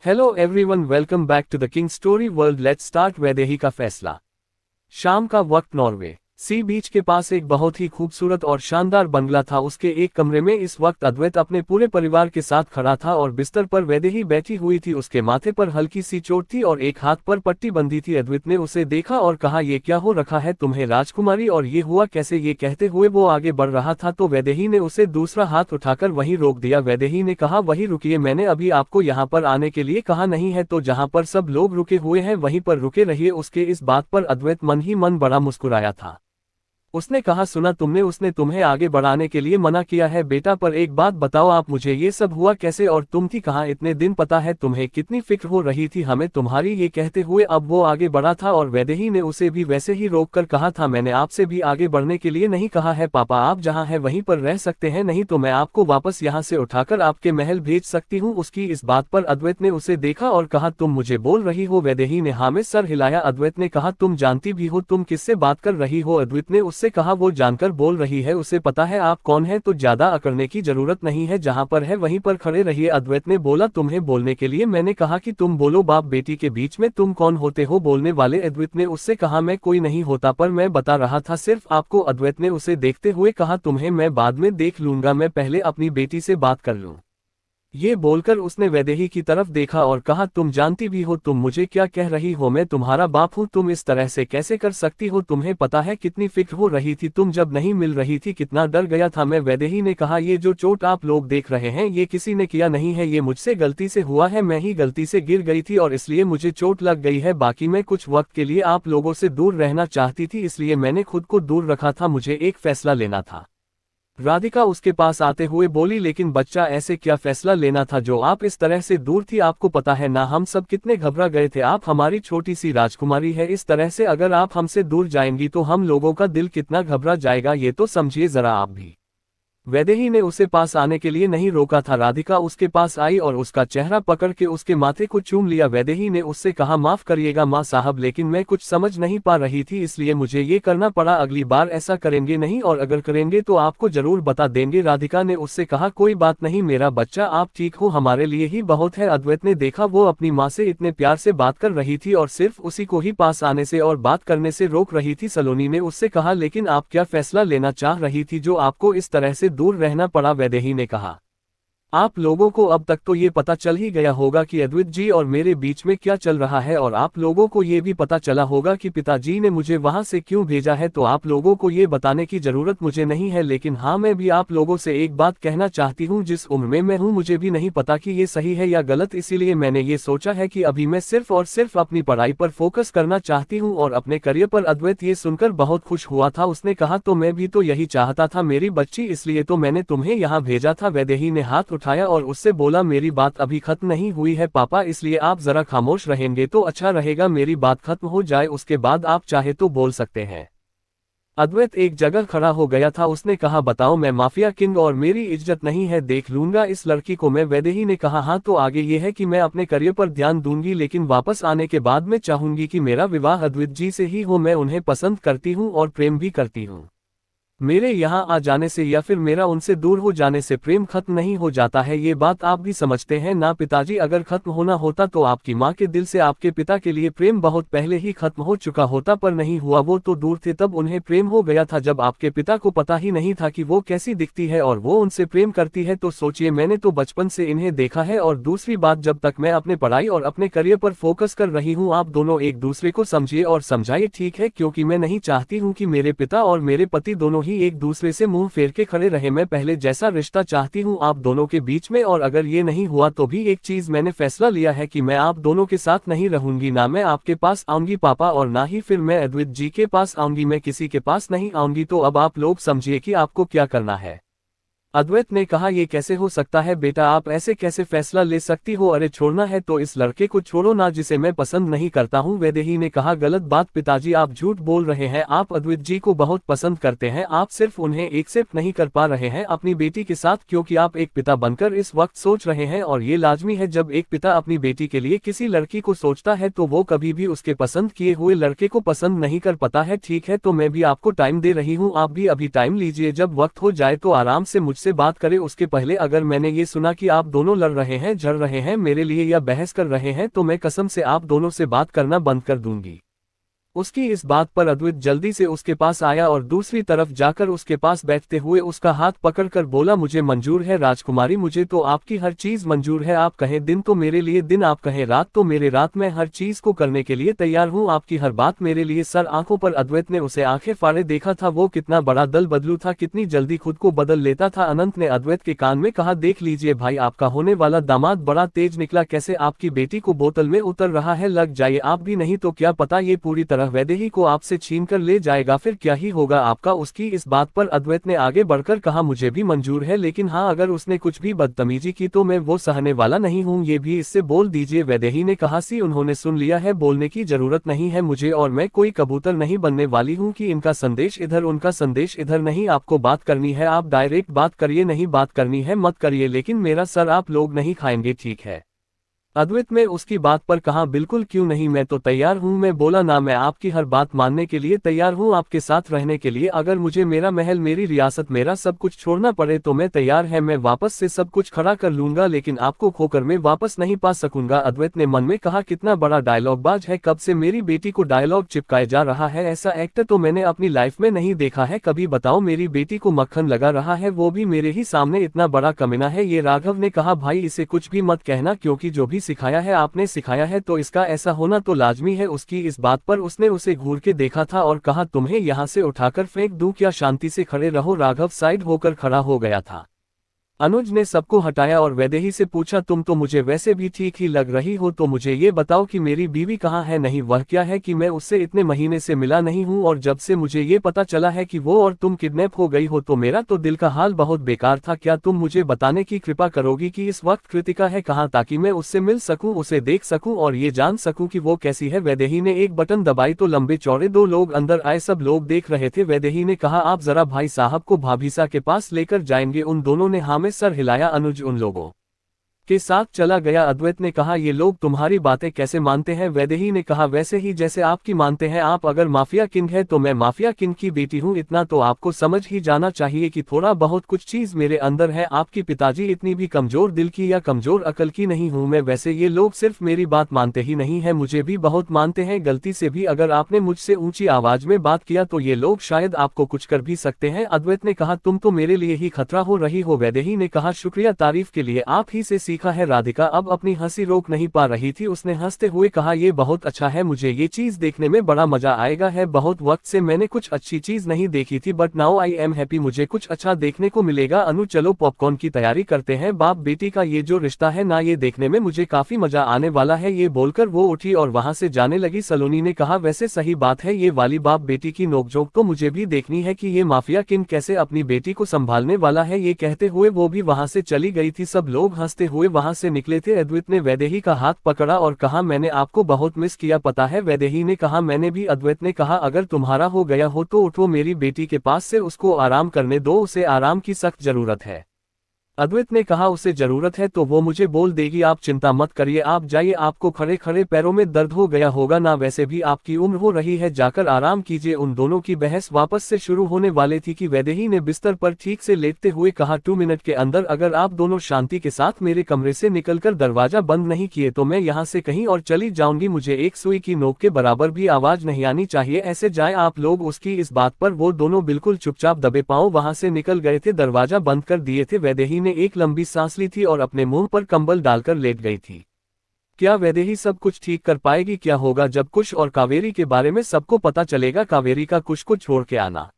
Hello everyone, welcome back to the king story world. Let's start. Vaidehi का फैसला। शाम का वक्त, नॉर्वे सी बीच के पास एक बहुत ही खूबसूरत और शानदार बंगला था। उसके एक कमरे में इस वक्त अद्वैत अपने पूरे परिवार के साथ खड़ा था और बिस्तर पर वैदेही बैठी हुई थी। उसके माथे पर हल्की सी चोट थी और एक हाथ पर पट्टी बंधी थी। अद्वैत ने उसे देखा और कहा, ये क्या हो रखा है तुम्हें राजकुमारी, और ये हुआ कैसे? ये कहते हुए वो आगे बढ़ रहा था तो वैदेही ने उसे दूसरा हाथ उठाकर वहीं रोक दिया। वैदेही ने कहा, वहीं रुकिए, मैंने अभी आपको यहाँ पर आने के लिए कहा नहीं है, तो जहाँ पर सब लोग रुके हुए हैं वहीं पर रुके रहिए। उसके इस बात पर अद्वैत मन ही मन बड़ा मुस्कुराया था। उसने कहा, सुना तुमने, उसने तुम्हें आगे बढ़ाने के लिए मना किया है बेटा, पर एक बात बताओ आप मुझे, ये सब हुआ कैसे और तुम थी कहाँ इतने दिन? पता है तुम्हें कितनी फिक्र हो रही थी हमें तुम्हारी। ये कहते हुए अब वो आगे बढ़ा था और वैदेही ने उसे भी वैसे ही रोक कर कहा था, मैंने आपसे भी आगे बढ़ने के लिए नहीं कहा है पापा, आप जहाँ है वहीं पर रह सकते हैं, नहीं तो मैं आपको वापस यहाँ से उठाकर आपके महल भेज सकती हूँ। उसकी इस बात पर अद्वैत ने उसे देखा और कहा, तुम मुझे बोल रही हो? वैदेही ने हाँ में सर हिलाया। अद्वैत ने कहा, तुम जानती भी हो तुम किससे बात कर रही हो? अद्वैत ने उससे कहा, वो जानकर बोल रही है, उसे पता है आप कौन है, तो ज्यादा अकड़ने की जरूरत नहीं है, जहां पर है वहीं पर खड़े रहिए। अद्वैत ने बोला, तुम्हें बोलने के लिए मैंने कहा कि तुम बोलो, बाप बेटी के बीच में तुम कौन होते हो बोलने वाले? अद्वैत ने उससे कहा, मैं कोई नहीं होता, पर मैं बता रहा था सिर्फ आपको। अद्वैत ने उसे देखते हुए कहा, तुम्हें मैं बाद में देख लूंगा, मैं पहले अपनी बेटी से बात कर लूं। ये बोलकर उसने वैदेही की तरफ देखा और कहा, तुम जानती भी हो तुम मुझे क्या कह रही हो? मैं तुम्हारा बाप हूँ, तुम इस तरह से कैसे कर सकती हो? तुम्हें पता है कितनी फिक्र हो रही थी तुम जब नहीं मिल रही थी, कितना डर गया था मैं। वैदेही ने कहा, ये जो चोट आप लोग देख रहे हैं ये किसी ने किया नहीं है, ये मुझसे गलती से हुआ है, मैं ही गलती से गिर गई थी और इसलिए मुझे चोट लग गई है। बाकी मैं कुछ वक्त के लिए आप लोगों से दूर रहना चाहती थी, इसलिए मैंने खुद को दूर रखा था, मुझे एक फैसला लेना था। राधिका उसके पास आते हुए बोली, लेकिन बच्चा ऐसे क्या फैसला लेना था जो आप इस तरह से दूर थी? आपको पता है ना हम सब कितने घबरा गए थे, आप हमारी छोटी सी राजकुमारी है, इस तरह से अगर आप हमसे दूर जाएंगी तो हम लोगों का दिल कितना घबरा जाएगा, ये तो समझिए जरा आप भी। वैदेही ने उसे पास आने के लिए नहीं रोका था। राधिका उसके पास आई और उसका चेहरा पकड़ के उसके माथे को चूम लिया। वैदेही ने उससे कहा, माफ करिएगा माँ साहब, लेकिन मैं कुछ समझ नहीं पा रही थी इसलिए मुझे ये करना पड़ा, अगली बार ऐसा करेंगे नहीं, और अगर करेंगे तो आपको जरूर बता देंगे। राधिका ने उससे कहा, कोई बात नहीं मेरा बच्चा, आप ठीक हो, हमारे लिए ही बहुत है। अद्वैत ने देखा वो अपनी माँ से इतने प्यार से बात कर रही थी और सिर्फ उसी को ही पास आने से और बात करने से रोक रही थी। सलोनी ने उससे कहा, लेकिन आप क्या फैसला लेना चाह रही थी जो आपको इस तरह से दूर रहना पड़ा? वैदेही ने कहा, आप लोगों को अब तक तो ये पता चल ही गया होगा कि अद्वैत जी और मेरे बीच में क्या चल रहा है, और आप लोगों को ये भी पता चला होगा कि पिताजी ने मुझे वहां से क्यों भेजा है, तो आप लोगों को ये बताने की जरूरत मुझे नहीं है। लेकिन हाँ, मैं भी आप लोगों से एक बात कहना चाहती हूँ, जिस उम्र में मैं हूँ मुझे भी नहीं पता कि ये सही है या गलत, इसीलिए मैंने ये सोचा है कि अभी मैं सिर्फ और सिर्फ अपनी पढ़ाई पर फोकस करना चाहती हूँ और अपने करियर पर। अद्वैत ये सुनकर बहुत खुश हुआ था, उसने कहा, तो मैं भी तो यही चाहता था मेरी बच्ची, इसलिए तो मैंने तुम्हें यहाँ भेजा था। वैदेही ने हाथ उठाया और उससे बोला, मेरी बात अभी खत्म नहीं हुई है पापा, इसलिए आप जरा खामोश रहेंगे तो अच्छा रहेगा, मेरी बात खत्म हो जाए उसके बाद आप चाहे तो बोल सकते हैं। अद्वैत एक जगह खड़ा हो गया था, उसने कहा, बताओ, मैं माफिया किंग और मेरी इज्जत नहीं है, देख लूंगा इस लड़की को मैं। वैदेही ने कहा, हाँ तो आगे ये है कि मैं अपने करियर पर ध्यान दूंगी, लेकिन वापस आने के बाद मैं चाहूंगी कि मेरा विवाह अद्वैत जी से ही हो, मैं उन्हें पसंद करती हूँ और प्रेम भी करती हूँ। मेरे यहाँ आ जाने से या फिर मेरा उनसे दूर हो जाने से प्रेम खत्म नहीं हो जाता है, ये बात आप भी समझते हैं ना पिताजी? अगर खत्म होना होता तो आपकी माँ के दिल से आपके पिता के लिए प्रेम बहुत पहले ही खत्म हो चुका होता, पर नहीं हुआ, वो तो दूर थे तब उन्हें प्रेम हो गया था जब आपके पिता को पता ही नहीं था कि वो कैसी दिखती है और वो उनसे प्रेम करती है। तो सोचिए, मैंने तो बचपन से इन्हें देखा है, और दूसरी बात, जब तक मैं अपने पढ़ाई और अपने करियर पर फोकस कर रही हूँ आप दोनों एक दूसरे को समझिए और समझाइए, ठीक है? क्योंकि मैं नहीं चाहती हूँ कि मेरे पिता और मेरे पति दोनों ही एक दूसरे से मुंह फेर के खड़े रहे, मैं पहले जैसा रिश्ता चाहती हूँ आप दोनों के बीच में। और अगर ये नहीं हुआ तो भी एक चीज मैंने फैसला लिया है कि मैं आप दोनों के साथ नहीं रहूंगी, ना मैं आपके पास आऊंगी पापा, और ना ही फिर मैं अद्वैत जी के पास आऊंगी, मैं किसी के पास नहीं आऊंगी। तो अब आप लोग समझिए कि आपको क्या करना है। अद्वैत ने कहा, ये कैसे हो सकता है बेटा, आप ऐसे कैसे फैसला ले सकती हो? अरे छोड़ना है तो इस लड़के को छोड़ो ना, जिसे मैं पसंद नहीं करता हूँ। वैदेही ने कहा, गलत बात पिताजी, आप झूठ बोल रहे हैं, आप अद्वैत जी को बहुत पसंद करते हैं, आप सिर्फ उन्हें एक्सेप्ट नहीं कर पा रहे हैं अपनी बेटी के साथ, क्योंकि आप एक पिता बनकर इस वक्त सोच रहे हैं, और ये लाजमी है, जब एक पिता अपनी बेटी के लिए किसी लड़की को सोचता है तो वो कभी भी उसके पसंद किए हुए लड़के को पसंद नहीं कर पाता है। ठीक है, तो मैं भी आपको टाइम दे रही हूँ, आप भी अभी टाइम लीजिए, जब वक्त हो जाए तो आराम से मुझसे मुझसे बात करे उसके पहले अगर मैंने ये सुना कि आप दोनों लड़ रहे हैं, झड़ रहे हैं मेरे लिए या बहस कर रहे हैं, तो मैं कसम से आप दोनों से बात करना बंद कर दूंगी। उसकी इस बात पर अद्वैत जल्दी से उसके पास आया और दूसरी तरफ जाकर उसके पास बैठते हुए उसका हाथ पकड़कर बोला, मुझे मंजूर है राजकुमारी, मुझे तो आपकी हर चीज मंजूर है। आप कहें दिन तो मेरे लिए दिन, आप कहें रात तो मेरे रात, मैं हर चीज को करने के लिए तैयार हूँ, आपकी हर बात मेरे लिए। सर आंखों पर अद्वैत ने उसे आंखें फाड़े देखा था, वो कितना बड़ा दल बदलू था, कितनी जल्दी खुद को बदल लेता था। अनंत ने अद्वैत के कान में कहा, देख लीजिए भाई, आपका होने वाला दामाद बड़ा तेज निकला, कैसे आपकी बेटी को बोतल में उतर रहा है, लग जाइए आप भी, नहीं तो क्या पता ये पूरी तरह वैदेही को आप से छीन कर ले जाएगा, फिर क्या ही होगा आपका। उसकी इस बात पर अद्वैत ने आगे बढ़कर कहा, मुझे भी मंजूर है, लेकिन हाँ अगर उसने कुछ भी बदतमीजी की तो मैं वो सहने वाला नहीं हूँ, ये भी इससे बोल दीजिए। वैदेही ने कहा, सी उन्होंने सुन लिया है, बोलने की जरूरत नहीं है मुझे, और मैं कोई कबूतर नहीं बनने वाली हूँ कि इनका संदेश इधर उनका संदेश इधर, नहीं आपको बात करनी है आप डायरेक्ट बात करिए, नहीं बात करनी है मत करिए, लेकिन मेरा सर आप लोग नहीं खाएंगे, ठीक है। अद्वैत में उसकी बात पर कहा, बिल्कुल क्यों नहीं, मैं तो तैयार हूं। मैं बोला ना, मैं आपकी हर बात मानने के लिए तैयार हूं, आपके साथ रहने के लिए, अगर मुझे मेरा महल मेरी रियासत मेरा सब कुछ छोड़ना पड़े तो मैं तैयार है, मैं वापस से सब कुछ खड़ा कर लूंगा, लेकिन आपको खोकर मैं वापस नहीं पा सकूंगा। अद्वैत ने मन में कहा, कितना बड़ा डायलॉग बाज है, कब से मेरी बेटी को डायलॉग चिपकाए जा रहा है, ऐसा एक्टर तो मैंने अपनी लाइफ में नहीं देखा है कभी। बताओ, मेरी बेटी को मक्खन लगा रहा है, वो भी मेरे ही सामने, इतना बड़ा कमीना है ये। राघव ने कहा, भाई इसे कुछ भी मत कहना, क्योंकि जो भी सिखाया है आपने सिखाया है तो इसका ऐसा होना तो लाजमी है। उसकी इस बात पर उसने उसे घूर के देखा था और कहा, तुम्हें यहाँ से उठाकर फेंक दूं क्या, शांति से खड़े रहो। राघव साइड होकर खड़ा हो गया था। अनुज ने सबको हटाया और वैदेही से पूछा, तुम तो मुझे वैसे भी ठीक ही लग रही हो, तो मुझे ये बताओ कि मेरी बीवी कहाँ है। नहीं, वह क्या है कि मैं उससे इतने महीने से मिला नहीं हूँ, और जब से मुझे ये पता चला है कि वो और तुम किडनैप हो गई हो तो मेरा तो दिल का हाल बहुत बेकार था। क्या तुम मुझे बताने की कृपा करोगी कि इस वक्त कृतिका है कहाँ, ताकि मैं उससे मिल सकूं, उसे देख सकूं और ये जान सकूं कि वो कैसी है। वैदेही ने एक बटन दबाई तो लंबे चौड़े दो लोग अंदर आए, सब लोग देख रहे थे। वैदेही ने कहा, आप जरा भाई साहब को भाभीसा के पास लेकर जाएंगे। उन दोनों ने हाँ में सर हिलाया। अनुज उन लोगों के साथ चला गया। अद्वैत ने कहा, ये लोग तुम्हारी बातें कैसे मानते हैं। वैदेही ने कहा, वैसे ही जैसे आपकी मानते हैं। आप अगर माफिया किंग है तो मैं माफिया किंग की बेटी हूँ, इतना तो आपको समझ ही जाना चाहिए कि थोड़ा बहुत कुछ चीज मेरे अंदर है। आपकी पिताजी इतनी भी कमजोर दिल की या कमजोर अकल की नहीं हूँ मैं। वैसे ये लोग सिर्फ मेरी बात मानते ही नहीं है, मुझे भी बहुत मानते हैं। गलती से भी अगर आपने मुझसे ऊंची आवाज में बात किया तो ये लोग शायद आपको कुछ कर भी सकते हैं। अद्वैत ने कहा, तुम तो मेरे लिए ही खतरा हो रही हो। वैदेही ने कहा, शुक्रिया तारीफ के लिए, आप ही से सीखा है। राधिका अब अपनी हंसी रोक नहीं पा रही थी, उसने हंसते हुए कहा, ये बहुत अच्छा है, मुझे ये चीज देखने में बड़ा मजा आएगा है। बहुत वक्त से मैंने कुछ अच्छी चीज नहीं देखी थी, but now I am happy, मुझे कुछ अच्छा देखने को मिलेगा। अनु चलो पॉपकॉर्न की तैयारी करते हैं, बाप बेटी का ये जो रिश्ता है ना, ये देखने में मुझे काफी मजा आने वाला है। ये बोलकर वो उठी और वहां से जाने लगी। सलोनी ने कहा, वैसे सही बात है, ये वाली बाप बेटी की नोकझोंक तो मुझे भी देखनी है कि ये माफिया किंग कैसे अपनी बेटी को संभालने वाला है। ये कहते हुए वो भी वहां से चली गई थी। सब लोग हंसते हुए वहां से निकले थे। अद्वैत ने वैदेही का हाथ पकड़ा और कहा, मैंने आपको बहुत मिस किया पता है। वैदेही ने कहा, मैंने भी। अद्वैत ने कहा, अगर तुम्हारा हो गया हो तो उठो, मेरी बेटी के पास से उसको आराम करने दो, उसे आराम की सख्त जरूरत है। अद्वैत ने कहा, उसे जरूरत है तो वो मुझे बोल देगी, आप चिंता मत करिए, आप जाइए, आपको खड़े खड़े पैरों में दर्द हो गया होगा ना, वैसे भी आपकी उम्र हो रही है, जाकर आराम कीजिए। उन दोनों की बहस वापस से शुरू होने वाली थी कि वैदेही ने बिस्तर पर ठीक से लेटते हुए कहा, 2 मिनट के अंदर अगर आप दोनों शांति के साथ मेरे कमरे से निकलकर दरवाजा बंद नहीं किए तो मैं यहाँ से कहीं और चली जाऊंगी, मुझे एक सुई की नोक के बराबर भी आवाज नहीं आनी चाहिए, ऐसे जाए आप लोग। उसकी इस बात पर वो दोनों बिल्कुल चुपचाप दबे पांव वहां से निकल गए थे, दरवाजा बंद कर दिए थे। वैदेही ने एक लंबी सांस ली थी और अपने मुंह पर कंबल डालकर लेट गई थी। क्या वैदेही सब कुछ ठीक कर पाएगी? क्या होगा जब कुश और कावेरी के बारे में सबको पता चलेगा? कावेरी का कुश को छोड़ के आना।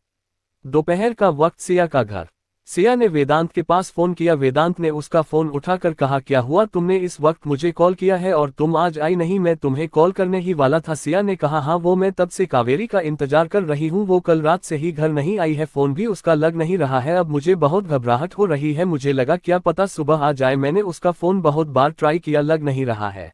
दोपहर का वक्त, सिया का घर। सिया ने वेदांत के पास फोन किया। वेदांत ने उसका फोन उठाकर कहा, क्या हुआ, तुमने इस वक्त मुझे कॉल किया है और तुम आज आई नहीं? मैं तुम्हें कॉल करने ही वाला था। सिया ने कहा, हाँ वो मैं तब से कावेरी का इंतजार कर रही हूँ, वो कल रात से ही घर नहीं आई है, फोन भी उसका लग नहीं रहा है, अब मुझे बहुत घबराहट हो रही है, मुझे लगा क्या पता सुबह आ जाए, मैंने उसका फोन बहुत बार ट्राई किया, लग नहीं रहा है।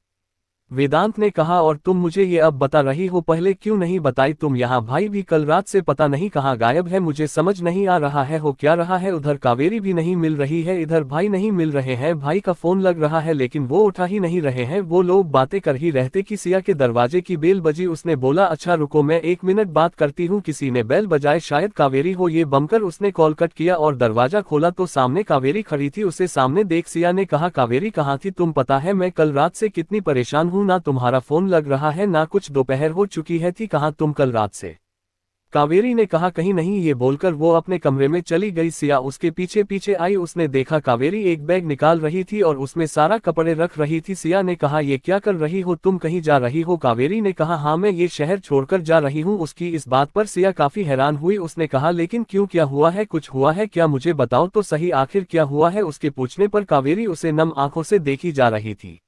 वेदांत ने कहा, और तुम मुझे ये अब बता रही हो, पहले क्यों नहीं बताई तुम यहाँ? भाई भी कल रात से पता नहीं कहाँ गायब है, मुझे समझ नहीं आ रहा है हो क्या रहा है। उधर कावेरी भी नहीं मिल रही है, इधर भाई नहीं मिल रहे हैं। भाई का फोन लग रहा है लेकिन वो उठा ही नहीं रहे हैं। वो लोग बातें कर ही रहते कि सिया के दरवाजे की बेल बजी। उसने बोला, अच्छा रुको मैं 1 मिनट बात करती हूँ। किसी ने बेल बजाए, शायद कावेरी हो ये बमकर उसने कॉल कट किया और दरवाजा खोला तो सामने कावेरी खड़ी थी। उसे सामने देख सिया ने कहा, कावेरी कहाँ थी तुम? पता है मैं कल रात से कितनी परेशान हूँ, ना तुम्हारा फोन लग रहा है ना कुछ, दोपहर हो चुकी है, थी कहाँ तुम कल रात से? कावेरी ने कहा, कहीं नहीं। ये बोलकर वो अपने कमरे में चली गई। सिया उसके पीछे पीछे आई। उसने देखा कावेरी एक बैग निकाल रही थी और उसमें सारा कपड़े रख रही थी। सिया ने कहा, ये क्या कर रही हो तुम? कहीं जा रही हो? कावेरी ने कहा, हाँ मैं ये शहर छोड़कर जा रही हूँ। उसकी इस बात पर सिया काफी हैरान हुई। उसने कहा, लेकिन क्यों, क्या हुआ है? कुछ हुआ है क्या? मुझे बताओ तो सही, आखिर क्या हुआ है? उसके पूछने पर कावेरी उसे नम आंखों से देखी जा रही थी।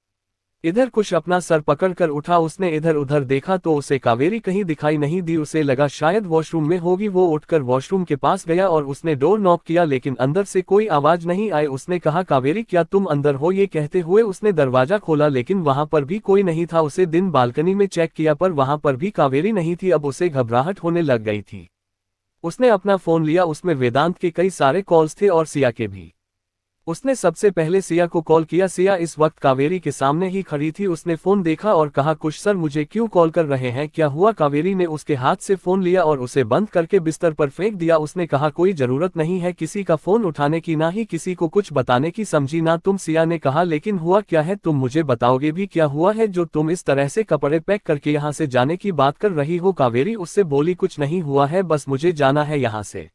इधर कुछ अपना सर पकड़कर उठा। उसने इधर उधर देखा तो उसे कावेरी कहीं दिखाई नहीं दी। उसे लगा शायद वॉशरूम में होगी। वो उठकर वॉशरूम के पास गया और उसने डोर नॉक किया लेकिन अंदर से कोई आवाज नहीं आई। उसने कहा, कावेरी क्या तुम अंदर हो? ये कहते हुए उसने दरवाजा खोला लेकिन वहां पर भी कोई नहीं था। उसे दिन बालकनी में चेक किया पर वहां पर भी कावेरी नहीं थी। अब उसे घबराहट होने लग गई थी। उसने अपना फोन लिया, उसमें वेदांत के कई सारे कॉल्स थे और सिया के भी। उसने सबसे पहले सिया को कॉल किया। सिया इस वक्त कावेरी के सामने ही खड़ी थी। उसने फोन देखा और कहा, कुछ सर मुझे क्यों कॉल कर रहे हैं, क्या हुआ? कावेरी ने उसके हाथ से फोन लिया और उसे बंद करके बिस्तर पर फेंक दिया। उसने कहा, कोई जरूरत नहीं है किसी का फोन उठाने की, ना ही किसी को कुछ बताने की, समझी ना तुम? सिया ने कहा, लेकिन हुआ क्या है? तुम मुझे बताओगे भी क्या हुआ है जो तुम इस तरह से कपड़े पैक करके यहाँ से जाने की बात कर रही हो? कावेरी उससे बोली, कुछ नहीं हुआ है, बस मुझे जाना है यहाँ से।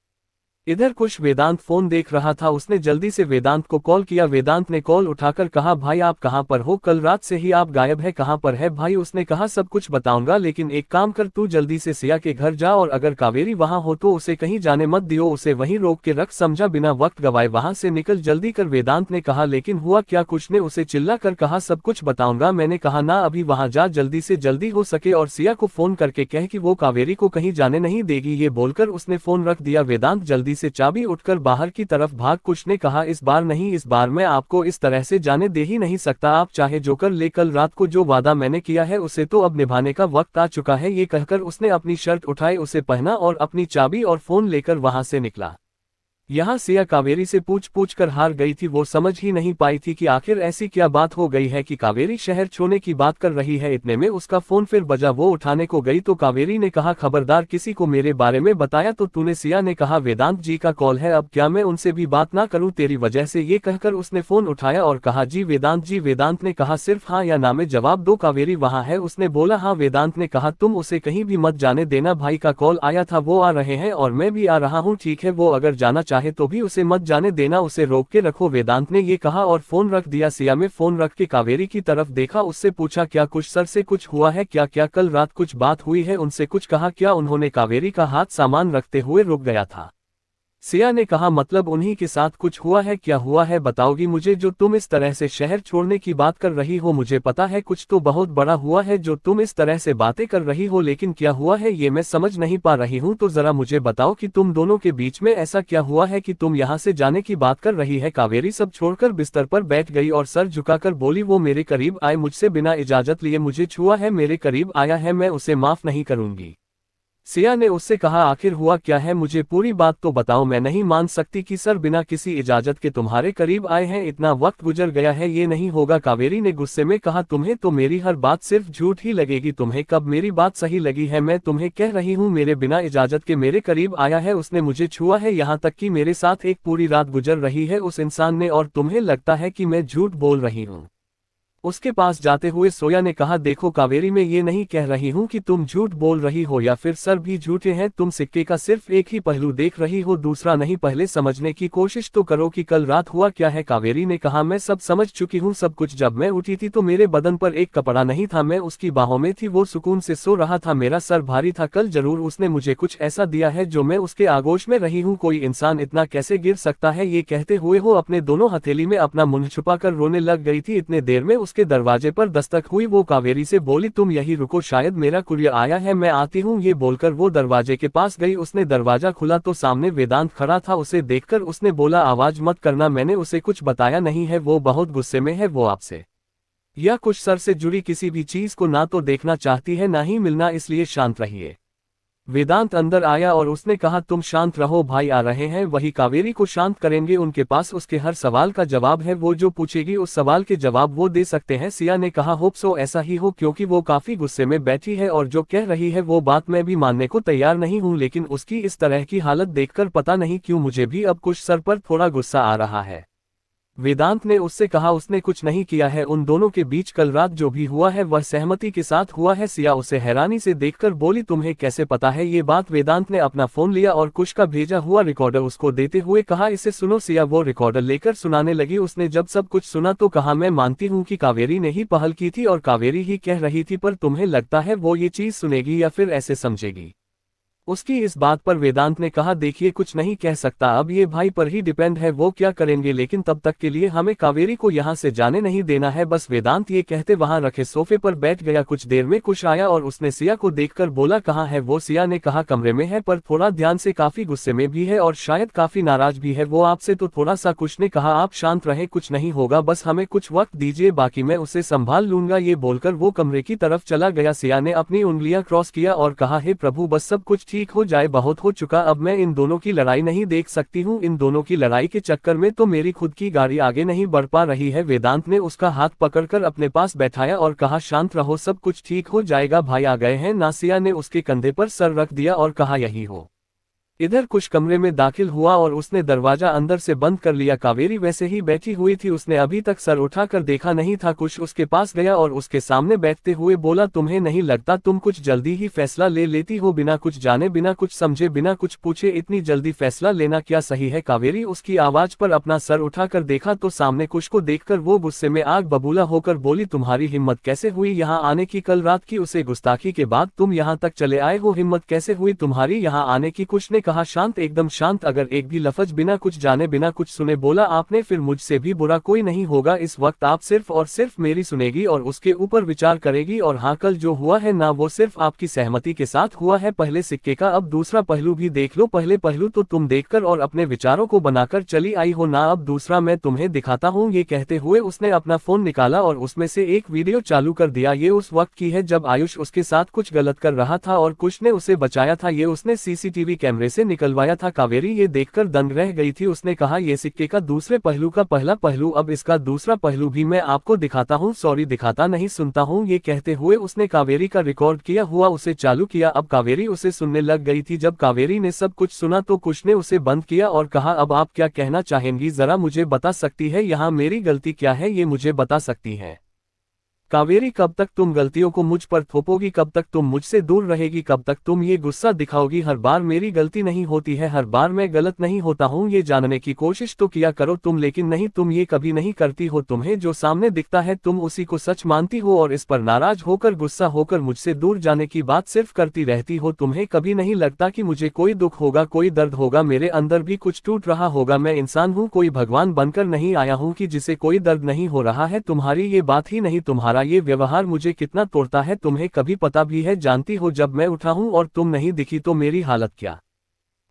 इधर कुछ वेदांत फोन देख रहा था। उसने जल्दी से वेदांत को कॉल किया। वेदांत ने कॉल उठाकर कहा, भाई आप कहाँ पर हो? कल रात से ही आप गायब है, कहाँ पर है भाई? उसने कहा, सब कुछ बताऊंगा लेकिन एक काम कर, तू जल्दी से सिया के घर जा और अगर कावेरी वहां हो तो उसे कहीं जाने मत दियो, उसे वहीं रोक के रख, समझा? बिना वक्त गवाए वहां से निकल जल्दी कर। वेदांत ने कहा, लेकिन हुआ क्या? कुछ ने उसे चिल्ला कर कहा, सब कुछ बताऊंगा। मैंने कहा ना, अभी वहां जा, जल्दी से जल्दी हो सके और सिया को फोन करके कह कि वो कावेरी को कहीं जाने नहीं देगी। ये बोलकर उसने फोन रख दिया। वेदांत जल्दी से चाबी उठकर बाहर की तरफ भाग। कुछ ने कहा, इस बार नहीं, इस बार मैं आपको इस तरह से जाने दे ही नहीं सकता, आप चाहे जो कर ले, कल रात को जो वादा मैंने किया है उसे तो अब निभाने का वक्त आ चुका है। ये कहकर उसने अपनी शर्ट उठाई, उसे पहना और अपनी चाबी और फोन लेकर वहां से निकला। यहाँ सिया कावेरी से पूछ कर हार गई थी। वो समझ ही नहीं पाई थी कि आखिर ऐसी क्या बात हो गई है कि कावेरी शहर छोड़ने की बात कर रही है। इतने में उसका फोन फिर बजा। वो उठाने को गई तो कावेरी ने कहा, खबरदार किसी को मेरे बारे में बताया तो तूने? सिया ने कहा, वेदांत जी का कॉल है, अब क्या मैं उनसे भी बात ना करूं तेरी वजह से? ये कहकर उसने फोन उठाया और कहा, जी वेदांत जी। वेदांत ने कहा, सिर्फ हाँ या ना में जवाब दो, कावेरी वहां है? उसने बोला, हाँ। वेदांत ने कहा, तुम उसे कहीं भी मत जाने देना, भाई का कॉल आया था, वो आ रहे हैं और मैं भी आ रहा हूँ, ठीक है? वो अगर जाना चाहे तो भी उसे मत जाने देना, उसे रोक के रखो। वेदांत ने ये कहा और फोन रख दिया। सिया में फोन रख के कावेरी की तरफ देखा, उससे पूछा, क्या कुछ सर से कुछ हुआ है क्या? क्या कल रात कुछ बात हुई है उनसे? कुछ कहा क्या उन्होंने? कावेरी का हाथ सामान रखते हुए रुक गया था। सिया ने कहा, मतलब उन्हीं के साथ कुछ हुआ है? क्या हुआ है बताओगी मुझे? जो तुम इस तरह से शहर छोड़ने की बात कर रही हो, मुझे पता है कुछ तो बहुत बड़ा हुआ है जो तुम इस तरह से बातें कर रही हो, लेकिन क्या हुआ है ये मैं समझ नहीं पा रही हूँ। तो जरा मुझे बताओ कि तुम दोनों के बीच में ऐसा क्या हुआ है कि तुम यहाँ से जाने की बात कर रही है? कावेरी सब छोड़कर बिस्तर पर बैठ गई और सर झुकाकर बोली, वो मेरे करीब आए, मुझसे बिना इजाजत लिए मुझे छुआ है, मेरे करीब आया है, मैं उसे माफ नहीं करूंगी। सिया ने उससे कहा, आखिर हुआ क्या है? मुझे पूरी बात तो बताओ। मैं नहीं मान सकती कि सर बिना किसी इजाजत के तुम्हारे करीब आए हैं, इतना वक्त गुजर गया है, ये नहीं होगा। कावेरी ने गुस्से में कहा, तुम्हें तो मेरी हर बात सिर्फ झूठ ही लगेगी, तुम्हें कब मेरी बात सही लगी है? मैं तुम्हें कह रही हूँ, मेरे बिना इजाजत के मेरे करीब आया है, उसने मुझे छुआ है, यहाँ तक कि मेरे साथ एक पूरी रात गुजर रही है उस इंसान ने, और तुम्हें लगता है कि मैं झूठ बोल रही हूँ? उसके पास जाते हुए सोया ने कहा, देखो कावेरी, मैं ये नहीं कह रही हूँ कि तुम झूठ बोल रही हो या फिर सर भी झूठे हैं, तुम सिक्के का सिर्फ एक ही पहलू देख रही हो, दूसरा नहीं। पहले समझने की कोशिश तो करो कि कल रात हुआ क्या है। कावेरी ने कहा, मैं सब समझ चुकी हूँ, सब कुछ। जब मैं उठी थी तो मेरे बदन पर एक कपड़ा नहीं था, मैं उसकी बाहों में थी, वो सुकून से सो रहा था, मेरा सर भारी था। कल जरूर उसने मुझे कुछ ऐसा दिया है जो मैं उसके आगोश में रही हूँ, कोई इंसान इतना कैसे गिर सकता है? ये कहते हुए वो अपने दोनों हथेली में अपना मुंह छुपाकर रोने लग गई थी। इतने देर में उसके दरवाजे पर दस्तक हुई। वो कावेरी से बोली, तुम यही रुको, शायद मेरा कुरियर आया है, मैं आती हूँ। ये बोलकर वो दरवाजे के पास गई। उसने दरवाजा खुला तो सामने वेदांत खड़ा था। उसे देखकर उसने बोला, आवाज मत करना, मैंने उसे कुछ बताया नहीं है, वो बहुत गुस्से में है, वो आपसे यह कुछ सर से जुड़ी किसी भी चीज को ना तो देखना चाहती है ना ही मिलना, इसलिए शांत रहिए। वेदांत अंदर आया और उसने कहा तुम शांत रहो भाई, आ रहे हैं वही कावेरी को शांत करेंगे, उनके पास उसके हर सवाल का जवाब है, वो जो पूछेगी उस सवाल के जवाब वो दे सकते हैं। सिया ने कहा होप सो ऐसा ही हो, क्योंकि वो काफी गुस्से में बैठी है और जो कह रही है वो बात मैं भी मानने को तैयार नहीं हूँ, लेकिन उसकी इस तरह की हालत देखकर पता नहीं क्यों मुझे भी अब कुछ सर पर थोड़ा गुस्सा आ रहा है। वेदांत ने उससे कहा उसने कुछ नहीं किया है, उन दोनों के बीच कल रात जो भी हुआ है वह सहमति के साथ हुआ है। सिया उसे हैरानी से देखकर बोली तुम्हें कैसे पता है ये बात? वेदांत ने अपना फोन लिया और कुश का भेजा हुआ रिकॉर्डर उसको देते हुए कहा इसे सुनो। सिया वो रिकॉर्डर लेकर सुनाने लगी। उसने जब सब कुछ सुना तो कहा मैं मानती हूँ कि कावेरी ने ही पहल की थी और कावेरी ही कह रही थी, पर तुम्हें लगता है वो ये चीज सुनेगी या फिर ऐसे समझेगी? उसकी इस बात पर वेदांत ने कहा देखिए कुछ नहीं कह सकता, अब ये भाई पर ही डिपेंड है वो क्या करेंगे, लेकिन तब तक के लिए हमें कावेरी को यहाँ से जाने नहीं देना है बस। वेदांत ये कहते वहां रखे सोफे पर बैठ गया। कुछ देर में कुश आया और उसने सिया को देखकर बोला कहाँ है वो? सिया ने कहा कमरे में है, पर थोड़ा ध्यान से, काफी गुस्से में भी है और शायद काफी नाराज भी है वो आपसे तो थोड़ा सा। कुश ने कहा आप शांत रहे, कुछ नहीं होगा, बस हमें कुछ वक्त दीजिए, बाकी मैं उसे संभाल लूंगा। ये बोलकर वो कमरे की तरफ चला गया। सिया ने अपनी उंगलियां क्रॉस किया और कहा हे प्रभु बस सब कुछ ठीक हो जाए, बहुत हो चुका, अब मैं इन दोनों की लड़ाई नहीं देख सकती हूँ, इन दोनों की लड़ाई के चक्कर में तो मेरी खुद की गाड़ी आगे नहीं बढ़ पा रही है। वेदांत ने उसका हाथ पकड़कर अपने पास बैठाया और कहा शांत रहो, सब कुछ ठीक हो जाएगा, भाई आ गए हैं ना? सिया ने उसके कंधे पर सर रख दिया और कहा यही हो। इधर कुछ कमरे में दाखिल हुआ और उसने दरवाजा अंदर से बंद कर लिया। कावेरी वैसे ही बैठी हुई थी, उसने अभी तक सर उठाकर देखा नहीं था। कुछ उसके पास गया और उसके सामने बैठते हुए बोला तुम्हें नहीं लगता तुम कुछ जल्दी ही फैसला ले लेती हो, बिना कुछ जाने, बिना कुछ समझे, बिना कुछ पूछे इतनी जल्दी फैसला लेना क्या सही है? कावेरी उसकी आवाज पर अपना सर उठाकर देखा तो सामने कुछ को देखकर वो गुस्से में आग बबूला होकर बोली तुम्हारी हिम्मत कैसे हुई यहाँ आने की? कल रात की उसे गुस्ताखी के बाद तुम यहाँ तक चले आए हो, हिम्मत कैसे हुई तुम्हारी यहाँ आने की? कुछ ने कहा शांत, एकदम शांत, अगर एक भी लफ्ज बिना कुछ जाने बिना कुछ सुने बोला आपने फिर मुझसे भी बुरा कोई नहीं होगा। इस वक्त आप सिर्फ और सिर्फ मेरी सुनेगी और उसके ऊपर विचार करेगी। और हाँ, कल जो हुआ है ना वो सिर्फ आपकी सहमति के साथ हुआ है। पहले सिक्के का अब दूसरा पहलू भी देख लो, पहले पहलू तो तुम देखकर और अपने विचारों को बनाकर चली आई हो ना, अब दूसरा मैं तुम्हें दिखाता हूँ। ये कहते हुए उसने अपना फोन निकाला और उसमें से एक वीडियो चालू कर दिया। ये उस वक्त की है जब आयुष उसके साथ कुछ गलत कर रहा था और कुछ ने उसे बचाया था। ये उसने सीसीटीवी कैमरे से निकलवाया था। कावेरी ये देखकर दंग रह गई थी। उसने कहा ये सिक्के का दूसरे पहलू का पहला पहलू, अब इसका दूसरा पहलू भी मैं आपको दिखाता हूँ। सॉरी दिखाता नहीं, सुनता हूँ। ये कहते हुए उसने कावेरी का रिकॉर्ड किया हुआ उसे चालू किया। अब कावेरी उसे सुनने लग गई थी। जब कावेरी ने सब कुछ सुना तो कुछ ने उसे बंद किया और कहा अब आप क्या कहना चाहेंगी, जरा मुझे बता सकती है, यहाँ मेरी गलती क्या है ये मुझे बता सकती है? कावेरी कब तक तुम गलतियों को मुझ पर थोपोगी, कब तक तुम मुझसे दूर रहेगी, कब तक तुम ये गुस्सा दिखाओगी? हर बार मेरी गलती नहीं होती है, हर बार मैं गलत नहीं होता हूँ, ये जानने की कोशिश तो किया करो तुम, लेकिन नहीं, तुम ये कभी नहीं करती हो। तुम्हें जो सामने दिखता है तुम उसी को सच मानती हो और इस पर नाराज होकर गुस्सा होकर मुझसे दूर जाने की बात सिर्फ करती रहती हो। तुम्हें कभी नहीं लगता कि मुझे कोई दुख होगा, कोई दर्द होगा, मेरे अंदर भी कुछ टूट रहा होगा। मैं इंसान हूँ, कोई भगवान बनकर नहीं आया हूँ कि जिसे कोई दर्द नहीं हो रहा है। तुम्हारी ये बात ही नहीं, तुम्हारा ये व्यवहार मुझे कितना तोड़ता है तुम्हें कभी पता भी है? जानती हो जब मैं उठा हूं और तुम नहीं दिखी तो मेरी हालत क्या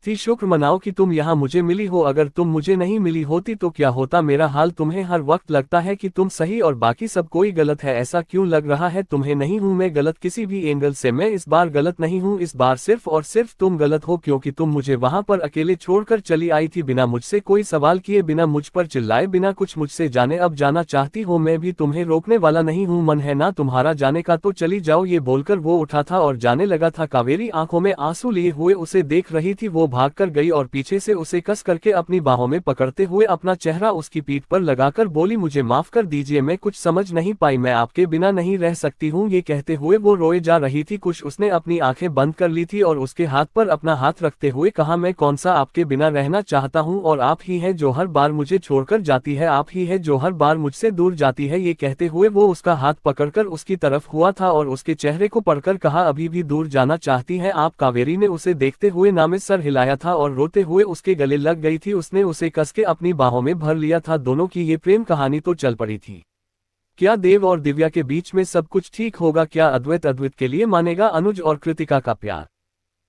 थी? शुक्र मनाओ कि तुम यहाँ मुझे मिली हो, अगर तुम मुझे नहीं मिली होती तो क्या होता मेरा हाल? तुम्हें हर वक्त लगता है कि तुम सही और बाकी सब कोई गलत है, ऐसा क्यों लग रहा है तुम्हें? नहीं हूं मैं गलत किसी भी एंगल से, मैं इस बार गलत नहीं हूं, इस बार सिर्फ और सिर्फ तुम गलत हो, क्योंकि तुम मुझे वहां पर अकेले छोड़कर चली आई थी, बिना मुझसे कोई सवाल किए, बिना मुझ पर चिल्लाए, बिना कुछ मुझसे जाने। अब जाना चाहती हो, मैं भी तुम्हें रोकने वाला नहीं हूँ, मन है ना तुम्हारा जाने का तो चली जाओ। ये बोलकर वो उठा था और जाने लगा था। कावेरी आंखों में आंसू लिए हुए उसे देख रही थी। वो भाग कर गई और पीछे से उसे कस करके अपनी बाहों में पकड़ते हुए अपना चेहरा उसकी पीठ पर लगाकर बोली मुझे माफ कर दीजिए, मैं कुछ समझ नहीं पाई, मैं आपके बिना नहीं रह सकती हूँ। ये कहते हुए वो रोए जा रही थी। कुछ उसने अपनी आंखें बंद कर ली थी और उसके हाथ पर अपना हाथ रखते हुए कहा मैं कौन सा आपके बिना रहना चाहता हूँ, और आप ही है जो हर बार मुझे छोड़कर जाती है, आप ही है जो हर बार मुझसे दूर जाती है। ये कहते हुए वो उसका हाथ पकड़कर उसकी तरफ हुआ था और उसके चेहरे को पढ़कर कहा अभी भी दूर जाना चाहती है आप? कावेरी ने उसे देखते हुए नामे सर हिलाया था और रोते हुए उसके गले लग गई थी। उसने उसे कस के अपनी बाहों में भर लिया था। दोनों की ये प्रेम कहानी तो चल पड़ी थी। क्या देव और दिव्या के बीच में सब कुछ ठीक होगा? क्या अद्वैत अद्वैत के लिए मानेगा अनुज और कृतिका का प्यार?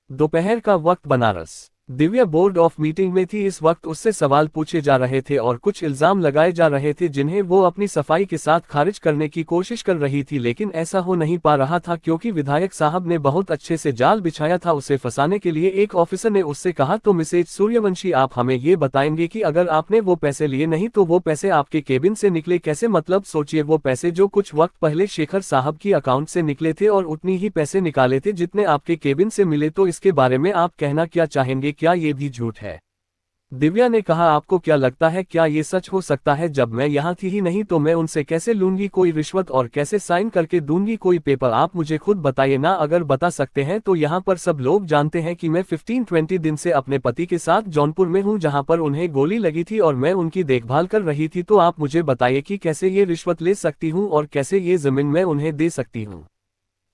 दोपहर का वक्त, Banaras. Divya board of meeting में थी। इस वक्त उससे सवाल पूछे जा रहे थे और कुछ इल्जाम लगाए जा रहे थे जिन्हें वो अपनी सफाई के साथ खारिज करने की कोशिश कर रही थी, लेकिन ऐसा हो नहीं पा रहा था क्योंकि विधायक साहब ने बहुत अच्छे से जाल बिछाया था उसे फंसाने के लिए। एक ऑफिसर ने उससे कहा, तो मिसेज सूर्यवंशी, आप हमें ये बताएंगे कि अगर आपने वो पैसे लिए नहीं तो वो पैसे आपके केबिन से निकले कैसे? मतलब सोचिए, वो पैसे जो कुछ वक्त पहले शेखर साहब की अकाउंट से निकले थे और उतनी ही पैसे निकाले थे जितने आपके केबिन से मिले, तो इसके बारे में आप कहना क्या चाहेंगे? क्या ये भी झूठ है? दिव्या ने कहा, आपको क्या लगता है, क्या ये सच हो सकता है? जब मैं यहाँ थी ही नहीं तो मैं उनसे कैसे लूंगी कोई रिश्वत और कैसे साइन करके दूंगी कोई पेपर? आप मुझे खुद बताइए ना। अगर बता सकते हैं तो यहाँ पर सब लोग जानते हैं कि मैं 15-20 दिन से अपने पति के साथ जौनपुर में हूँ जहाँ पर उन्हें गोली लगी थी और मैं उनकी देखभाल कर रही थी। तो आप मुझे बताइए कि कैसे ये रिश्वत ले सकती हूँ और कैसे ये जमीन मैं उन्हें दे सकती हूँ।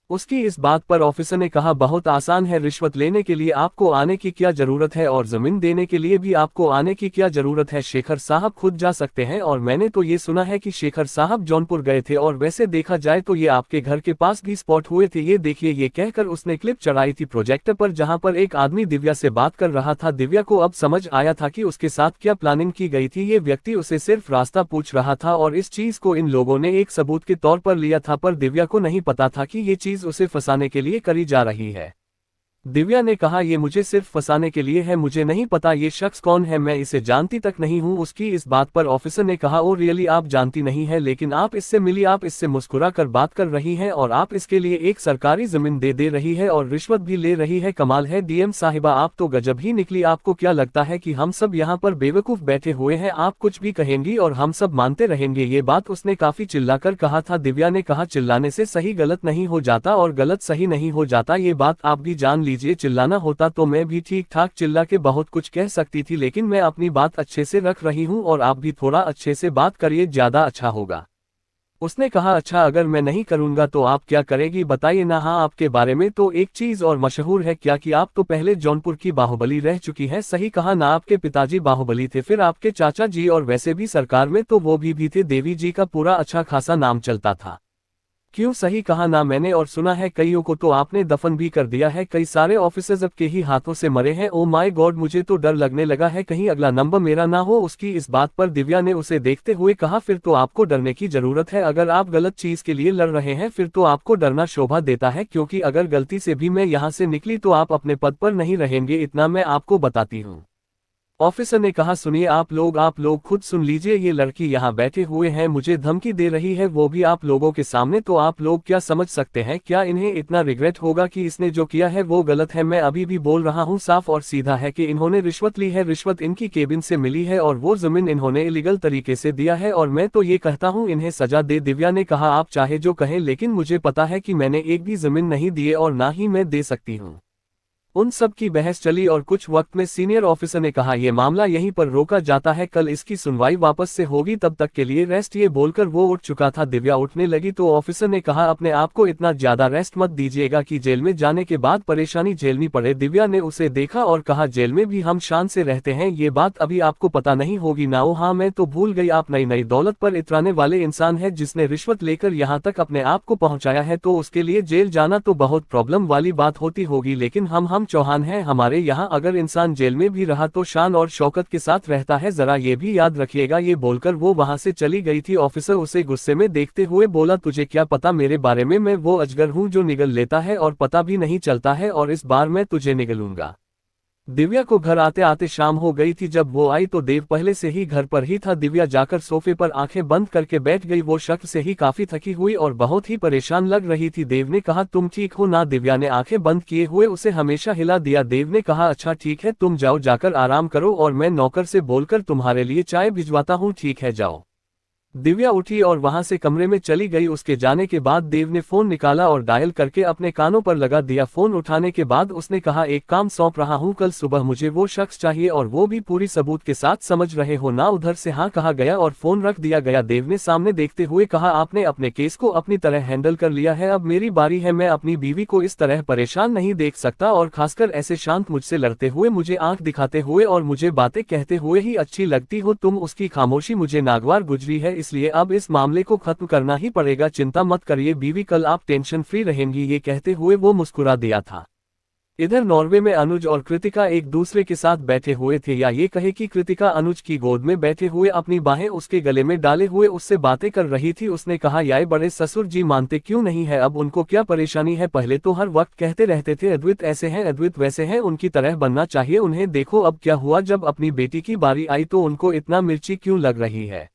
उसकी इस बात पर ऑफिसर ने कहा, बहुत आसान है, रिश्वत लेने के लिए आपको आने की क्या जरूरत है और जमीन देने के लिए भी आपको आने की क्या जरूरत है? शेखर साहब खुद जा सकते हैं और मैंने तो ये सुना है कि शेखर साहब जौनपुर गए थे और वैसे देखा जाए तो ये आपके घर के पास भी स्पॉट हुए थे। ये देखिए, ये कहकर उसने क्लिप चढ़ाई थी प्रोजेक्टर पर जहां पर एक आदमी दिव्या से बात कर रहा था। दिव्या को अब समझ आया था कि उसके साथ क्या प्लानिंग की गई थी। ये व्यक्ति उसे सिर्फ रास्ता पूछ रहा था और इस चीज को इन लोगों ने एक सबूत के तौर पर लिया था, पर दिव्या को नहीं पता था कि ये चीज उसे फंसाने के लिए करी जा रही है। दिव्या ने कहा, ये मुझे सिर्फ फंसाने के लिए है, मुझे नहीं पता ये शख्स कौन है, मैं इसे जानती तक नहीं हूँ। उसकी इस बात पर ऑफिसर ने कहा, ओ रियली, आप जानती नहीं है, लेकिन आप इससे मिली, आप इससे मुस्कुरा कर बात कर रही हैं और आप इसके लिए एक सरकारी जमीन दे रही है और रिश्वत भी ले रही है। कमाल है डीएम साहिबा, आप तो गजब ही निकली। आपको क्या लगता है कि हम सब यहाँ पर बेवकूफ बैठे हुए हैं? आप कुछ भी कहेंगी और हम सब मानते रहेंगे? ये बात उसने काफी चिल्लाकर कहा था। दिव्या ने कहा, चिल्लाने से सही गलत नहीं हो जाता और गलत सही नहीं हो जाता, ये बात आप भी जान लीजिए। चिल्लाना होता तो मैं भी ठीक ठाक चिल्ला के बहुत कुछ कह सकती थी, लेकिन मैं अपनी बात अच्छे से रख रही हूँ और आप भी थोड़ा अच्छे से बात करिए, ज्यादा अच्छा होगा। उसने कहा, अच्छा, अगर मैं नहीं करूंगा तो आप क्या करेगी बताइए ना? हाँ, आपके बारे में तो एक चीज और मशहूर है, क्या कि आप तो पहले जौनपुर की बाहुबली रह चुकी है। सही कहा ना, आपके पिताजी बाहुबली थे, फिर आपके चाचा जी, और वैसे भी सरकार में तो वो भी थे। देवी जी का पूरा अच्छा खासा नाम चलता था। क्यों? सही कहा ना मैंने, और सुना है कईयों को तो आपने दफन भी कर दिया है, कई सारे ऑफिसर्स आपके ही हाथों से मरे हैं। ओ माय गॉड, मुझे तो डर लगने लगा है कहीं अगला नंबर मेरा ना हो। उसकी इस बात पर दिव्या ने उसे देखते हुए कहा, फिर तो आपको डरने की जरूरत है। अगर आप गलत चीज के लिए लड़ रहे हैं फिर तो आपको डरना शोभा देता है, क्योंकि अगर गलती से भी मैं यहाँ से निकली तो आप अपने पद पर नहीं रहेंगे, इतना मैं आपको बताती हूँ। ऑफिसर ने कहा, सुनिए आप लोग खुद सुन लीजिए, ये लड़की यहाँ बैठे हुए हैं, मुझे धमकी दे रही है, वो भी आप लोगों के सामने। तो आप लोग क्या समझ सकते हैं? क्या इन्हें इतना रिग्रेट होगा कि इसने जो किया है वो गलत है? मैं अभी भी बोल रहा हूँ, साफ और सीधा है कि इन्होंने रिश्वत ली है, रिश्वत इनकी केबिन से मिली है और वो जमीन इन्होंने इलीगल तरीके से दिया है, और मैं तो ये कहता हूँ इन्हें सजा दे। दिव्या ने कहा, आप चाहे जो कहें, लेकिन मुझे पता है कि मैंने एक भी जमीन नहीं दी और ना ही मैं दे सकती हूँ। उन सब की बहस चली और कुछ वक्त में सीनियर ऑफिसर ने कहा, यह मामला यहीं पर रोका जाता है, कल इसकी सुनवाई वापस से होगी, तब तक के लिए रेस्ट। ये बोलकर वो उठ चुका था। दिव्या उठने लगी तो ऑफिसर ने कहा, अपने आप को इतना ज्यादा रेस्ट मत दीजिएगा कि जेल में जाने के बाद परेशानी झेलनी पड़े। दिव्या ने उसे देखा और कहा, जेल में भी हम शान से रहते हैं, ये बात अभी आपको पता नहीं होगी ना? ओ हाँ, मैं तो भूल गई, आप नई नई दौलत पर इतराने वाले इंसान हैं, जिसने रिश्वत लेकर यहाँ तक अपने आप को पहुँचाया है, तो उसके लिए जेल जाना तो बहुत प्रॉब्लम वाली बात होती होगी। लेकिन हम चौहान हैं, हमारे यहाँ अगर इंसान जेल में भी रहा तो शान और शौकत के साथ रहता है, जरा ये भी याद रखिएगा। ये बोलकर वो वहां से चली गई थी। ऑफिसर उसे गुस्से में देखते हुए बोला, तुझे क्या पता मेरे बारे में? मैं वो अजगर हूँ जो निगल लेता है और पता भी नहीं चलता है, और इस बार मैं तुझे निगलूंगा। दिव्या को घर आते आते शाम हो गई थी। जब वो आई तो देव पहले से ही घर पर ही था। दिव्या जाकर सोफे पर आंखें बंद करके बैठ गई। वो शक्ल से ही काफी थकी हुई और बहुत ही परेशान लग रही थी। देव ने कहा, तुम ठीक हो ना? दिव्या ने आंखें बंद किए हुए उसे हमेशा हिला दिया। देव ने कहा, अच्छा ठीक है, तुम जाओ, जाकर आराम करो और मैं नौकर से बोलकर तुम्हारे लिए चाय भिजवाता हूँ, ठीक है, जाओ। दिव्या उठी और वहां से कमरे में चली गई। उसके जाने के बाद देव ने फोन निकाला और डायल करके अपने कानों पर लगा दिया। फोन उठाने के बाद उसने कहा, एक काम सौंप रहा हूं, कल सुबह मुझे वो शख्स चाहिए और वो भी पूरी सबूत के साथ, समझ रहे हो ना? उधर से हाँ कहा गया और फोन रख दिया गया। देव ने सामने देखते हुए कहा, आपने अपने केस को अपनी तरह हैंडल कर लिया है, अब मेरी बारी है। मैं अपनी बीवी को इस तरह परेशान नहीं देख सकता, और खासकर ऐसे शांत, मुझसे लड़ते हुए, मुझे आंख दिखाते हुए और मुझे बातें कहते हुए ही अच्छी लगती हो तुम। उसकी खामोशी मुझे नागवार गुजरी है, इसलिए अब इस मामले को खत्म करना ही पड़ेगा। चिंता मत करिए बीवी, कल आप टेंशन फ्री रहेंगी। ये कहते हुए वो मुस्कुरा दिया था। इधर नॉर्वे में अनुज और कृतिका एक दूसरे के साथ बैठे हुए थे, या ये कहे कि कृतिका अनुज की गोद में बैठे हुए अपनी बाहें उसके गले में डाले हुए उससे बातें कर रही थी। उसने कहा, यार बड़े ससुर जी मानते क्यों नहीं है, अब उनको क्या परेशानी है, पहले तो हर वक्त कहते रहते थे अद्वैत ऐसे हैं अद्वैत वैसे हैं, उनकी तरह बनना चाहिए उन्हें, देखो अब क्या हुआ, जब अपनी बेटी की बारी आई तो उनको इतना मिर्ची क्यों लग रही है।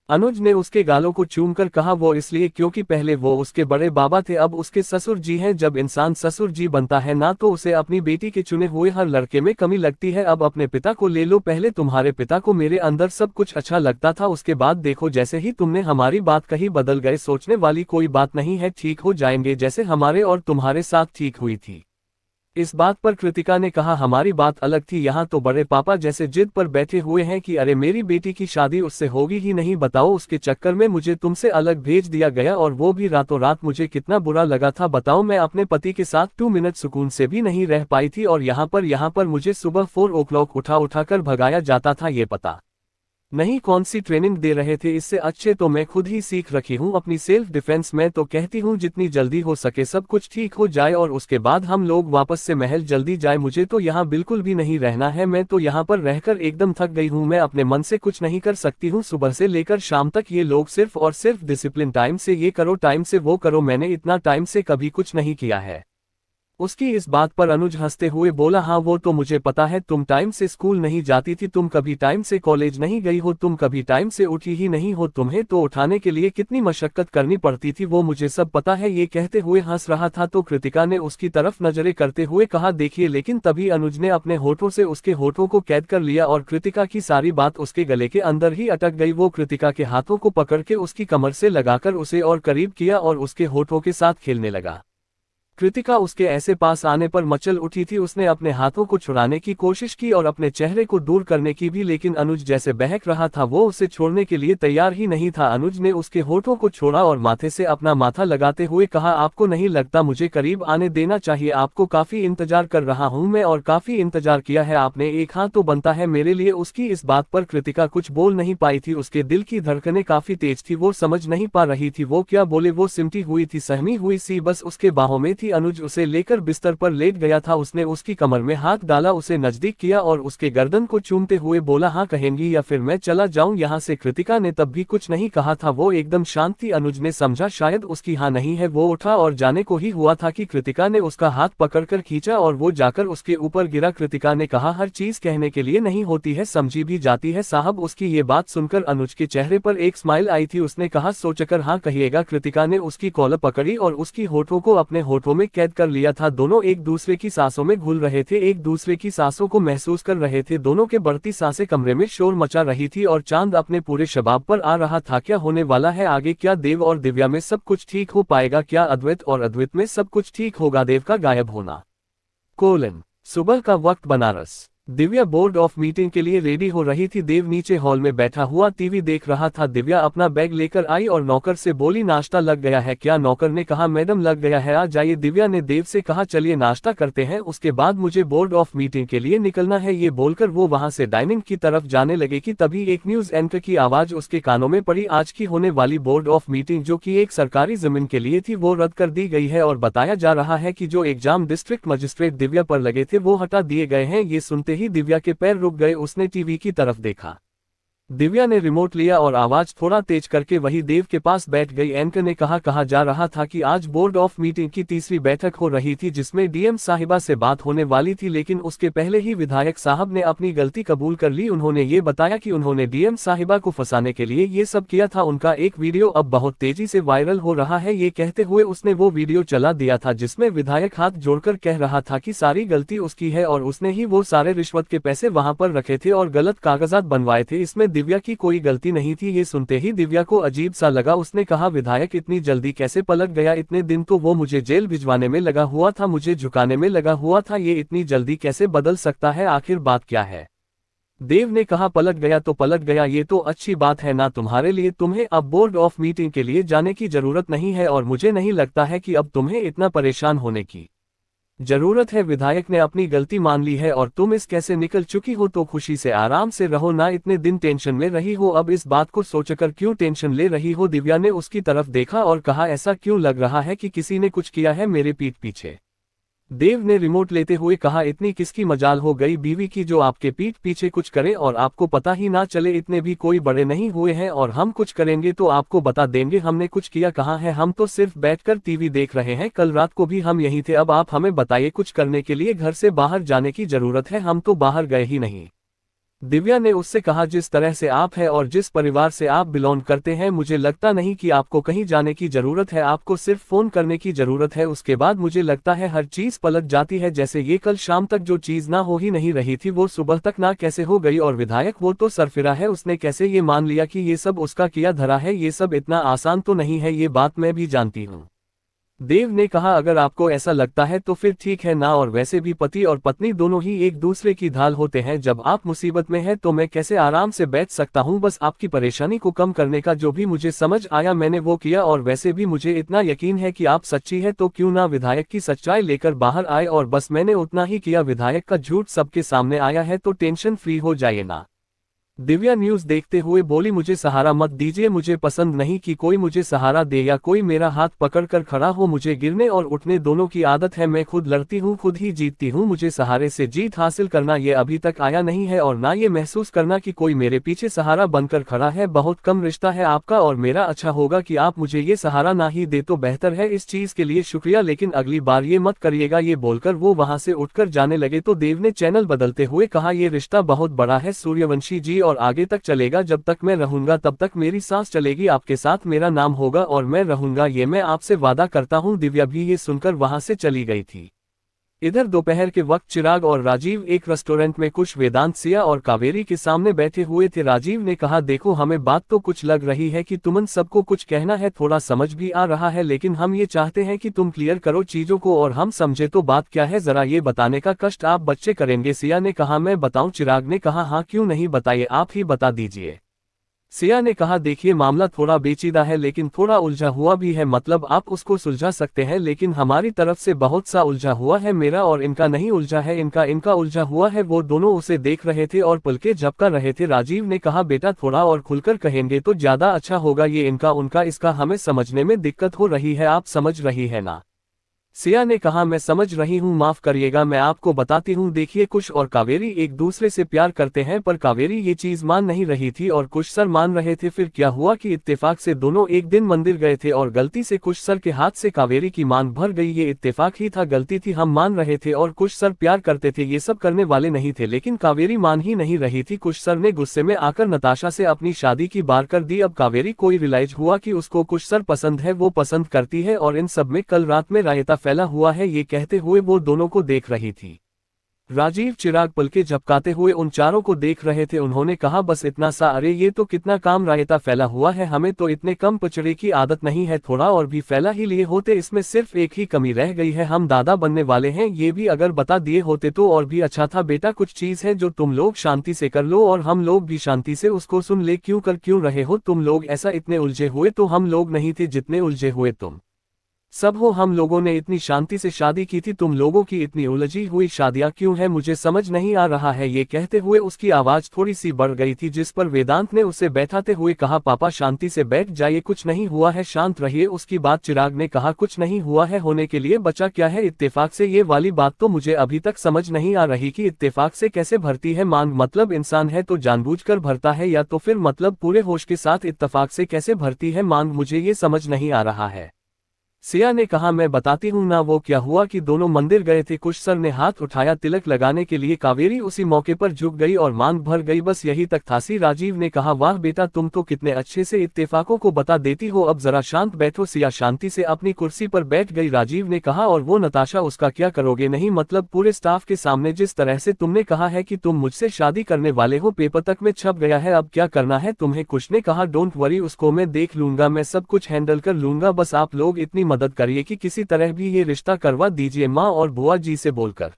अनुज ने उसके गालों को चूमकर कहा, वो इसलिए क्योंकि पहले वो उसके बड़े बाबा थे, अब उसके ससुर जी हैं। जब इंसान ससुर जी बनता है ना तो उसे अपनी बेटी के चुने हुए हर लड़के में कमी लगती है। अब अपने पिता को ले लो, पहले तुम्हारे पिता को मेरे अंदर सब कुछ अच्छा लगता था, उसके बाद देखो जैसे ही तुमने हमारी बात कही बदल गए, सोचने वाली कोई बात नहीं है, ठीक हो जाएंगे जैसे हमारे और तुम्हारे साथ ठीक हुई थी। इस बात पर कृतिका ने कहा, हमारी बात अलग थी, यहाँ तो बड़े पापा जैसे जिद पर बैठे हुए हैं कि अरे मेरी बेटी की शादी उससे होगी ही नहीं, बताओ उसके चक्कर में मुझे तुमसे अलग भेज दिया गया और वो भी रातों रात, मुझे कितना बुरा लगा था बताओ, मैं अपने पति के साथ 2 मिनट सुकून से भी नहीं रह पाई थी और यहाँ पर मुझे सुबह 4 o'clock उठा कर भगाया जाता था, ये पता नहीं कौन सी ट्रेनिंग दे रहे थे, इससे अच्छे तो मैं खुद ही सीख रखी हूँ अपनी सेल्फ डिफेंस। मैं तो कहती हूँ जितनी जल्दी हो सके सब कुछ ठीक हो जाए और उसके बाद हम लोग वापस से महल जल्दी जाए, मुझे तो यहाँ बिल्कुल भी नहीं रहना है, मैं तो यहाँ पर रहकर एकदम थक गई हूँ, मैं अपने मन से कुछ नहीं कर सकती हूँ, सुबह से लेकर शाम तक ये लोग सिर्फ और सिर्फ डिसिप्लिन, टाइम से ये करो टाइम से वो करो, मैंने इतना टाइम से कभी कुछ नहीं किया है। उसकी इस बात पर अनुज हंसते हुए बोला, हाँ वो तो मुझे पता है, तुम टाइम से स्कूल नहीं जाती थी, तुम कभी टाइम से कॉलेज नहीं गई हो, तुम कभी टाइम से उठी ही नहीं हो, तुम्हें तो उठाने के लिए कितनी मशक्कत करनी पड़ती थी, वो मुझे सब पता है। ये कहते हुए हंस रहा था तो कृतिका ने उसकी तरफ नजरें करते हुए कहा, देखिए, लेकिन तभी अनुज ने अपने होठों से उसके होठों को कैद कर लिया और कृतिका की सारी बात उसके गले के अंदर ही अटक गई। वो कृतिका के हाथों को पकड़ के उसकी कमर से लगाकर उसे और करीब किया और उसके होठों के साथ खेलने लगा। कृतिका उसके ऐसे पास आने पर मचल उठी थी, उसने अपने हाथों को छुड़ाने की कोशिश की और अपने चेहरे को दूर करने की भी, लेकिन अनुज जैसे बहक रहा था वो उसे छोड़ने के लिए तैयार ही नहीं था। अनुज ने उसके होठों को छोड़ा और माथे से अपना माथा लगाते हुए कहा, आपको नहीं लगता मुझे करीब आने देना चाहिए, आपको काफी इंतजार कर रहा हूं मैं और काफी इंतजार किया है आपने, एक हाथ तो बनता है मेरे लिए। उसकी इस बात पर कृतिका कुछ बोल नहीं पाई थी, उसके दिल की धड़कनें काफी तेज थी, वो समझ नहीं पा रही थी वो क्या बोले, वो सिमटी हुई थी, सहमी हुई सी बस उसके बाहों में थी। अनुज उसे लेकर बिस्तर पर लेट गया था, उसने उसकी कमर में हाथ डाला, उसे नजदीक किया और उसके गर्दन को चूमते हुए बोला, हाँ कहेंगी या फिर मैं चला जाऊं यहाँ से। कृतिका ने तब भी कुछ नहीं कहा था, वो एकदम शांत थी। अनुज ने समझा शायद उसकी हाँ नहीं है, वो उठा और जाने को ही हुआ था कि कृतिका ने उसका हाथ पकड़कर खींचा और वो जाकर उसके ऊपर गिरा। कृतिका ने कहा, हर चीज कहने के लिए नहीं होती है, समझी भी जाती है साहब। उसकी ये बात सुनकर अनुज के चेहरे पर एक स्माइल आई थी, उसने कहा, सोचकर हाँ कहिएगा। कृतिका ने उसकी कॉलर पकड़ी और उसकी होठों को अपने होठों में कैद कर लिया था, दोनों एक दूसरे की सांसों में घुल रहे थे, एक दूसरे की सांसों को महसूस कर रहे थे, दोनों के बढ़ती सांसें कमरे में शोर मचा रही थी और चांद अपने पूरे शबाब पर आ रहा था। क्या होने वाला है आगे, क्या देव और दिव्या में सब कुछ ठीक हो पाएगा, क्या अद्वैत और अद्वैत में सब कुछ ठीक होगा, देव का गायब होना। सुबह का वक्त, Banaras. Divya board of meeting के लिए रेडी हो रही थी, देव नीचे हॉल में बैठा हुआ टीवी देख रहा था। दिव्या अपना बैग लेकर आई और नौकर से बोली, नाश्ता लग गया है क्या। नौकर ने कहा, मैडम लग गया है, आ जाइए। दिव्या ने देव से कहा, चलिए नाश्ता करते हैं, उसके बाद मुझे बोर्ड ऑफ मीटिंग के लिए निकलना है। ये बोलकर वो वहां से डाइनिंग की तरफ जाने लगे कि तभी एक न्यूज एंकर की आवाज उसके कानों में पड़ी, आज की होने वाली बोर्ड ऑफ मीटिंग जो कि एक सरकारी जमीन के लिए थी वो रद्द कर दी गई है और बताया जा रहा है कि जो एग्जाम डिस्ट्रिक्ट मजिस्ट्रेट दिव्या पर लगे थे वो हटा दिए गए हैं। ये सुनते ही दिव्या के पैर रुक गए, उसने टीवी की तरफ देखा। दिव्या ने रिमोट लिया और आवाज थोड़ा तेज करके वही देव के पास बैठ गई। एंकर ने कहा जा रहा था कि आज बोर्ड ऑफ मीटिंग की तीसरी बैठक हो रही थी जिसमें डीएम साहिबा से बात होने वाली थी, लेकिन उसके पहले ही विधायक साहब ने अपनी गलती कबूल कर ली। उन्होंने ये बताया कि उन्होंने डीएम साहिबा को फंसाने के लिए ये सब किया था। उनका एक वीडियो अब बहुत तेजी से वायरल हो रहा है। ये कहते हुए उसने वो वीडियो चला दिया था जिसमें विधायक हाथ जोड़कर कह रहा था कि सारी गलती उसकी है और उसने ही वो सारे रिश्वत के पैसे वहां पर रखे थे और गलत कागजात बनवाए थे, इसमें दिव्या की कोई गलती नहीं थी। ये सुनते ही दिव्या को अजीब सा लगा, उसने कहा, विधायक इतनी जल्दी कैसे पलट गया, इतने दिन तो वो मुझे जेल भिजवाने में लगा हुआ था, मुझे झुकाने में लगा हुआ था, ये इतनी जल्दी कैसे बदल सकता है, आखिर बात क्या है। देव ने कहा, पलट गया तो पलट गया, ये तो अच्छी बात है ना तुम्हारे लिए, तुम्हें अब बोर्ड ऑफ मीटिंग के लिए जाने की जरूरत नहीं है और मुझे नहीं लगता है कि अब तुम्हें इतना परेशान होने की जरूरत है। विधायक ने अपनी गलती मान ली है और तुम इस कैसे निकल चुकी हो तो खुशी से आराम से रहो ना, इतने दिन टेंशन में रही हो, अब इस बात को सोचकर क्यों टेंशन ले रही हो। दिव्या ने उसकी तरफ देखा और कहा, ऐसा क्यों लग रहा है कि किसी ने कुछ किया है मेरे पीठ पीछे। देव ने रिमोट लेते हुए कहा, इतनी किसकी मजाल हो गई बीवी की जो आपके पीठ पीछे कुछ करे और आपको पता ही ना चले। इतने भी कोई बड़े नहीं हुए हैं और हम कुछ करेंगे तो आपको बता देंगे हमने कुछ किया कहाँ है। हम तो सिर्फ बैठकर टीवी देख रहे हैं, कल रात को भी हम यहीं थे। अब आप हमें बताइए, कुछ करने के लिए घर से बाहर जाने की जरूरत है? हम तो बाहर गए ही नहीं। दिव्या ने उससे कहा, जिस तरह से आप है और जिस परिवार से आप बिलोंग करते हैं, मुझे लगता नहीं कि आपको कहीं जाने की जरूरत है। आपको सिर्फ फोन करने की जरूरत है। उसके बाद मुझे लगता है हर चीज पलट जाती है। जैसे ये कल शाम तक जो चीज ना हो ही नहीं रही थी वो सुबह तक ना कैसे हो गई। और विधायक वो तो सरफिरा है, उसने कैसे ये मान लिया कि ये सब उसका किया धरा है। ये सब इतना आसान तो नहीं है, ये बात मैं भी जानती हूँ। देव ने कहा, अगर आपको ऐसा लगता है तो फिर ठीक है ना, और वैसे भी पति और पत्नी दोनों ही एक दूसरे की ढाल होते हैं। जब आप मुसीबत में हैं तो मैं कैसे आराम से बैठ सकता हूं। बस आपकी परेशानी को कम करने का जो भी मुझे समझ आया मैंने वो किया, और वैसे भी मुझे इतना यकीन है कि आप सच्ची है तो क्यों ना विधायक की सच्चाई लेकर बाहर आए, और बस मैंने उतना ही किया। विधायक का झूठ सबके सामने आया है तो टेंशन फ्री हो जाइए ना। दिव्या न्यूज़ देखते हुए बोली, मुझे सहारा मत दीजिए। मुझे पसंद नहीं कि कोई मुझे सहारा दे या कोई मेरा हाथ पकड़कर खड़ा हो। मुझे गिरने और उठने दोनों की आदत है। मैं खुद लड़ती हूँ, खुद ही जीतती हूँ। मुझे सहारे से जीत हासिल करना ये अभी तक आया नहीं है, और ना ये महसूस करना कि कोई मेरे पीछे सहारा बनकर खड़ा है। बहुत कम रिश्ता है आपका और मेरा। अच्छा होगा कि आप मुझे ये सहारा ना ही दे तो बेहतर है। इस चीज के लिए शुक्रिया, लेकिन अगली बार ये मत करिएगा। ये बोलकर वो वहां से उठकर जाने लगे तो देव ने चैनल बदलते हुए कहा, ये रिश्ता बहुत बड़ा है सूर्यवंशी जी, और आगे तक चलेगा। जब तक मैं रहूंगा तब तक मेरी सांस चलेगी। आपके साथ मेरा नाम होगा और मैं रहूंगा, ये मैं आपसे वादा करता हूं। दिव्या भी ये सुनकर वहां से चली गई थी। इधर दोपहर के वक्त चिराग और राजीव एक रेस्टोरेंट में कुछ वेदांत, सिया और कावेरी के सामने बैठे हुए थे। राजीव ने कहा, देखो हमें बात तो कुछ लग रही है कि तुमन सबको कुछ कहना है, थोड़ा समझ भी आ रहा है, लेकिन हम ये चाहते हैं कि तुम क्लियर करो चीजों को और हम समझे तो बात क्या है। जरा ये बताने का कष्ट आप बच्चे करेंगे। सिया ने कहा, मैं बताऊं? चिराग ने कहा, हाँ क्यों नहीं, बताइए, आप ही बता दीजिए। सिया ने कहा, देखिए मामला थोड़ा पेचीदा है लेकिन थोड़ा उलझा हुआ भी है। मतलब आप उसको सुलझा सकते हैं, लेकिन हमारी तरफ से बहुत सा उलझा हुआ है। मेरा और इनका नहीं उलझा है, इनका उलझा हुआ है। वो दोनों उसे देख रहे थे और पलके झपका रहे थे। राजीव ने कहा, बेटा थोड़ा और खुलकर कहेंगे तो ज्यादा अच्छा होगा। ये इनका उनका इसका हमें समझने में दिक्कत हो रही है, आप समझ रही है ना? सिया ने कहा, मैं समझ रही हूँ, माफ करिएगा, मैं आपको बताती हूँ। देखिए कुश और कावेरी एक दूसरे से प्यार करते हैं, पर कावेरी ये चीज मान नहीं रही थी और कुश सर मान रहे थे। फिर क्या हुआ कि इत्तेफाक से दोनों एक दिन मंदिर गए थे और गलती से कुश सर के हाथ से कावेरी की मान भर गई। ये इत्तेफाक ही था, गलती थी, हम मान रहे थे और कुश सर प्यार करते थे, ये सब करने वाले नहीं थे, लेकिन कावेरी मान ही नहीं रही थी। कुश सर ने गुस्से में आकर नताशा से अपनी शादी की बात कर दी। अब कावेरी को रियलाइज हुआ कि उसको कुश सर पसंद है, वो पसंद करती है, और इन सब में कल रात में रायता फैला हुआ है। ये कहते हुए वो दोनों को देख रही थी। राजीव चिराग पलके झपकाते हुए उन चारों को देख रहे थे। उन्होंने कहा, बस इतना सा? अरे ये तो कितना काम रायता फैला हुआ है, हमें तो इतने कम पचड़े की आदत नहीं है, थोड़ा और भी फैला ही लिए होते। इसमें सिर्फ एक ही कमी रह गई है, हम दादा बनने वाले हैं, ये भी अगर बता दिए होते तो और भी अच्छा था। बेटा कुछ चीज है जो तुम लोग शांति से कर लो और हम लोग भी शांति से उसको सुन ले। क्यों कर क्यों रहे हो तुम लोग ऐसा? इतने उलझे हुए तो हम लोग नहीं थे जितने उलझे हुए तुम सब हो। हम लोगों ने इतनी शांति से शादी की थी, तुम लोगों की इतनी उलझी हुई शादियां क्यों है? मुझे समझ नहीं आ रहा है। ये कहते हुए उसकी आवाज थोड़ी सी बढ़ गई थी, जिस पर वेदांत ने उसे बैठाते हुए कहा, पापा शांति से बैठ जाइए, कुछ नहीं हुआ है, शांत रहिए। उसकी बात चिराग ने कहा, कुछ नहीं हुआ है, होने के लिए बचा क्या है इत्तेफाक से? ये वाली बात तो मुझे अभी तक समझ नहीं आ रही कि इत्तेफाक से कैसे भरती है मांग। मतलब इंसान है तो जानबूझकर भरता है, या तो फिर मतलब पूरे होश के साथ इत्तेफाक से कैसे भरती है मांग? मुझे ये समझ नहीं आ रहा है। सिया ने कहा, मैं बताती हूँ ना। वो क्या हुआ कि दोनों मंदिर गए थे, कुश सर ने हाथ उठाया तिलक लगाने के लिए, कावेरी उसी मौके पर झुक गई और मांग भर गई, बस यही तक था। सी राजीव ने कहा, वाह बेटा तुम तो कितने अच्छे से इत्तेफाकों को बता देती हो, अब जरा शांत बैठो। सिया शांति से अपनी कुर्सी पर बैठ गई। राजीव ने कहा, और वो नताशा, उसका क्या करोगे? नहीं मतलब पूरे स्टाफ के सामने जिस तरह से तुमने कहा है कि तुम मुझसे शादी करने वाले हो, पेपर तक में छप गया है, अब क्या करना है तुम्हें? कुश ने कहा, डोंट वरी, उसको मैं देख लूंगा, मैं सब कुछ हैंडल कर लूंगा, बस आप लोग इतनी मदद करिए कि किसी तरह भी ये रिश्ता करवा दीजिए, माँ और बुआ जी से बोलकर।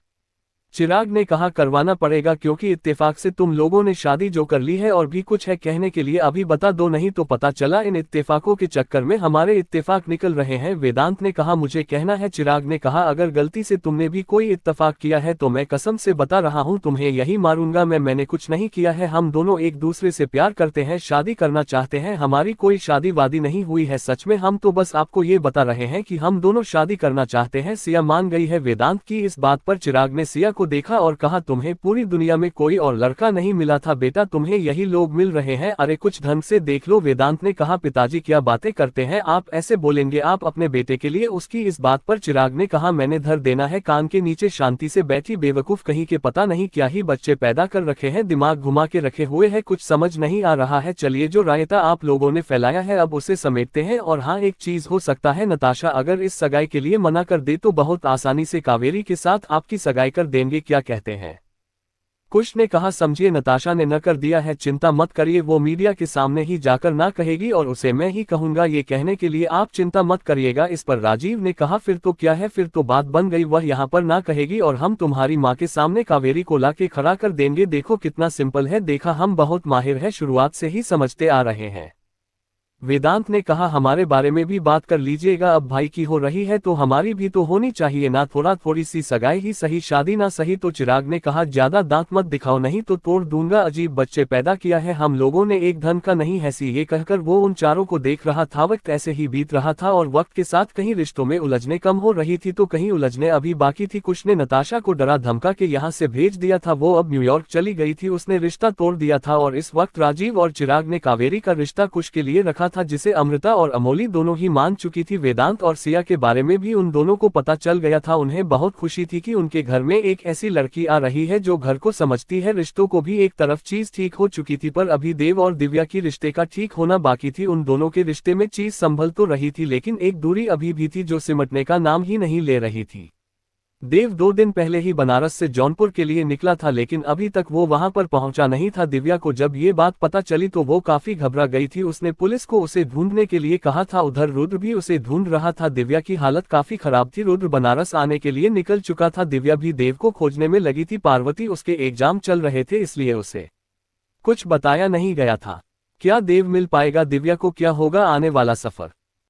चिराग ने कहा करवाना पड़ेगा क्योंकि इत्तेफाक से तुम लोगों ने शादी जो कर ली है और भी कुछ है कहने के लिए अभी बता दो नहीं तो पता चला इन इत्तेफाकों के चक्कर में हमारे इत्तेफाक निकल रहे हैं। वेदांत ने कहा मुझे कहना है। चिराग ने कहा अगर गलती से तुमने भी कोई इत्तेफाक किया है तो मैं कसम से बता रहा हूँ तुम्हें यही मारूंगा। मैंने कुछ नहीं किया है, हम दोनों एक दूसरे से प्यार करते हैं, शादी करना चाहते हैं, हमारी कोई शादी वादी नहीं हुई है सच में, हम तो बस आपको ये बता रहे हैं कि हम दोनों शादी करना चाहते हैं। सिया मान गई है। वेदांत की इस बात पर चिराग ने सिया को देखा और कहा तुम्हें पूरी दुनिया में कोई और लड़का नहीं मिला था बेटा, तुम्हें यही लोग मिल रहे हैं, अरे कुछ ढंग से देख लो। वेदांत ने कहा पिताजी क्या बातें करते हैं आप, ऐसे बोलेंगे आप अपने बेटे के लिए। उसकी इस बात पर चिराग ने कहा मैंने धर देना है कान के नीचे, शांति से बैठी बेवकूफ कहीं के, पता नहीं क्या ही बच्चे पैदा कर रखे हैं, दिमाग घुमा के रखे हुए हैं, कुछ समझ नहीं आ रहा है। चलिए जो रायता आप लोगों ने फैलाया है अब उसे समेटते हैं। और हाँ एक चीज हो सकता है नताशा अगर इस सगाई के लिए मना कर दे तो बहुत आसानी से कावेरी के साथ आपकी सगाई कर देंगे, क्या कहते हैं। कुश ने कहा समझिए नताशा ने न कर दिया है, चिंता मत करिए, वो मीडिया के सामने ही जाकर ना कहेगी और उसे मैं ही कहूंगा, ये कहने के लिए आप चिंता मत करिएगा। इस पर राजीव ने कहा फिर तो क्या है, फिर तो बात बन गई, वह यहाँ पर ना कहेगी और हम तुम्हारी माँ के सामने कावेरी को ला के खड़ा कर देंगे। देखो कितना सिंपल है, देखा हम बहुत माहिर है, शुरुआत से ही समझते आ रहे हैं। वेदांत ने कहा हमारे बारे में भी बात कर लीजिएगा, अब भाई की हो रही है तो हमारी भी तो होनी चाहिए ना, थोड़ी सी सगाई ही सही, शादी ना सही। तो चिराग ने कहा ज्यादा दांत मत दिखाओ नहीं तो तोड़ दूंगा, अजीब बच्चे पैदा किया है हम लोगों ने, एक धन का नहीं है सी। ये कहकर वो उन चारों को देख रहा था। वक्त ऐसे ही बीत रहा था और वक्त के साथ कहीं रिश्तों में उलझने कम हो रही थी तो कहीं उलझने अभी बाकी थी। कुछ ने नताशा को डरा धमका के यहाँ से भेज दिया था, वो अब न्यूयॉर्क चली गई थी, उसने रिश्ता तोड़ दिया था और इस वक्त राजीव और चिराग ने कावेरी का रिश्ता कुश के लिए रखा था जिसे अमृता और अमोली दोनों ही मान चुकी थी। वेदांत और सिया के बारे में भी उन दोनों को पता चल गया था। उन्हें बहुत खुशी थी कि उनके घर में एक ऐसी लड़की आ रही है जो घर को समझती है। रिश्तों को भी एक तरफ चीज ठीक हो चुकी थी पर अभी देव और दिव्या की रिश्ते का ठीक होना बाकी थी। उन दोनों के रिश्ते में चीज संभल तो रही थी लेकिन एक दूरी अभी भी थी जो सिमटने का नाम ही नहीं ले रही थी। देव 2 दिन पहले ही बनारस से जौनपुर के लिए निकला था लेकिन अभी तक वो वहां पर पहुंचा नहीं था। दिव्या को जब ये बात पता चली तो वो काफी घबरा गई थी, उसने पुलिस को उसे ढूंढने के लिए कहा था, उधर रुद्र भी उसे ढूंढ रहा था। दिव्या की हालत काफी खराब थी, रुद्र बनारस आने के लिए निकल चुका था, दिव्या भी देव को खोजने में लगी थी। पार्वती उसके एग्जाम चल रहे थे इसलिए उसे कुछ बताया नहीं गया था। क्या देव मिल पाएगा दिव्या को, क्या होगा आने वाला सफर।